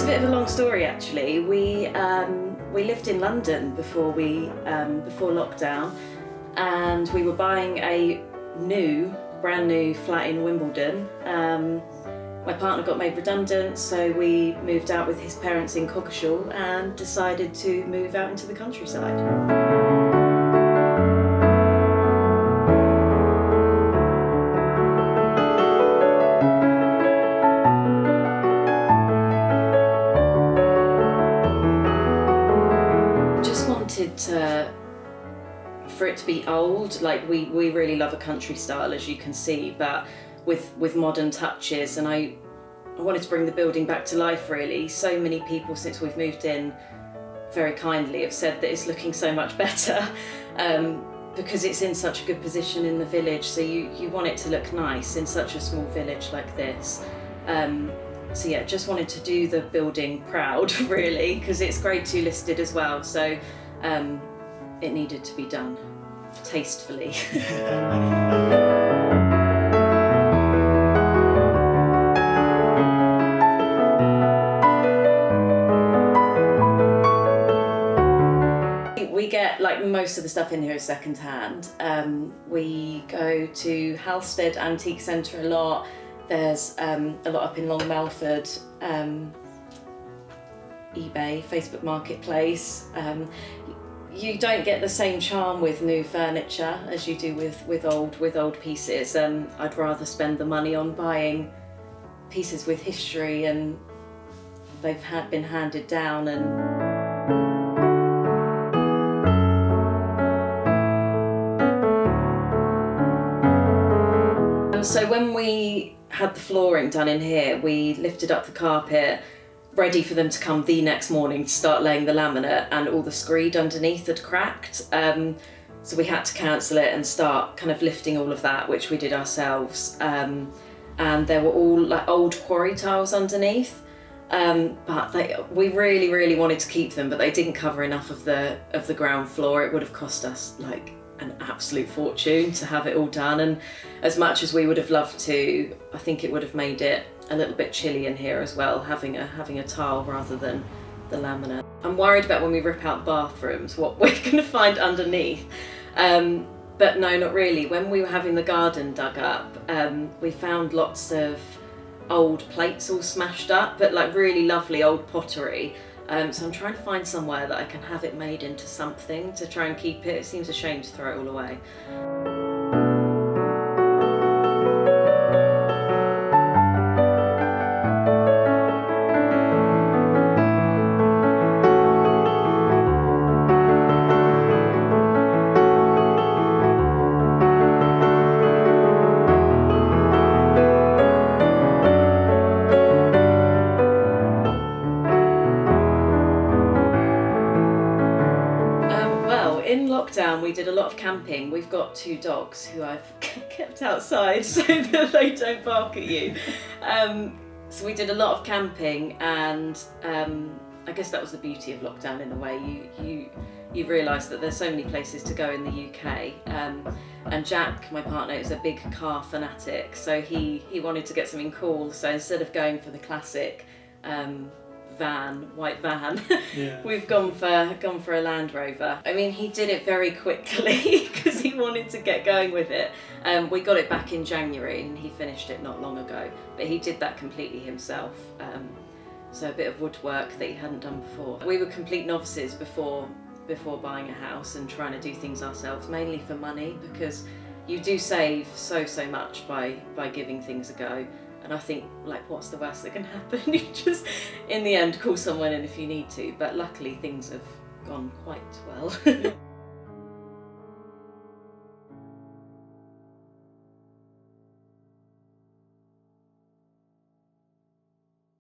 bit of a long story actually. We lived in London before lockdown, and we were buying a brand new flat in Wimbledon. My partner got made redundant, so we moved out with his parents in Coggeshall and decided to move out into the countryside. For it to be old, like we really love a country style, as you can see, but with modern touches, and I wanted to bring the building back to life really. So many people since we've moved in very kindly have said that it's looking so much better because it's in such a good position in the village, so you want it to look nice in such a small village like this. So yeah, just wanted to do the building proud really, because it's Grade 2 listed as well, so it needed to be done tastefully. We get, like, most of the stuff in here is second hand. We go to Halstead Antique Centre a lot. There's a lot up in Long Melford, eBay, Facebook Marketplace. You don't get the same charm with new furniture as you do with old pieces. I'd rather spend the money on buying pieces with history and they've been handed down. So when we had the flooring done in here, we lifted up the carpet, ready for them to come the next morning to start laying the laminate, and all the screed underneath had cracked. So we had to cancel it and start kind of lifting all of that, which we did ourselves. And there were all like old quarry tiles underneath, but we really wanted to keep them, but they didn't cover enough of the ground floor. It would have cost us like an absolute fortune to have it all done, and as much as we would have loved to, I think it would have made it a little bit chilly in here as well, having a tile rather than the laminate. I'm worried about when we rip out bathrooms what we're going to find underneath, but no, not really. When we were having the garden dug up, we found lots of old plates all smashed up, but like really lovely old pottery. So I'm trying to find somewhere that I can have it made into something to try and keep it. It seems a shame to throw it all away. In lockdown we did a lot of camping. We've got 2 dogs who I've kept outside so that they don't bark at you. So we did a lot of camping, and I guess that was the beauty of lockdown in a way. You realise that there's so many places to go in the UK. And Jack, my partner, is a big car fanatic, so he wanted to get something cool. So instead of going for the classic white van, yeah, we've gone for a Land Rover. I mean, he did it very quickly because he wanted to get going with it. We got it back in January and he finished it not long ago, but he did that completely himself. So a bit of woodwork that he hadn't done before. We were complete novices before buying a house and trying to do things ourselves, mainly for money, because you do save so much by giving things a go. And I think, like, what's the worst that can happen? You just, in the end, call someone in if you need to. But luckily, things have gone quite well.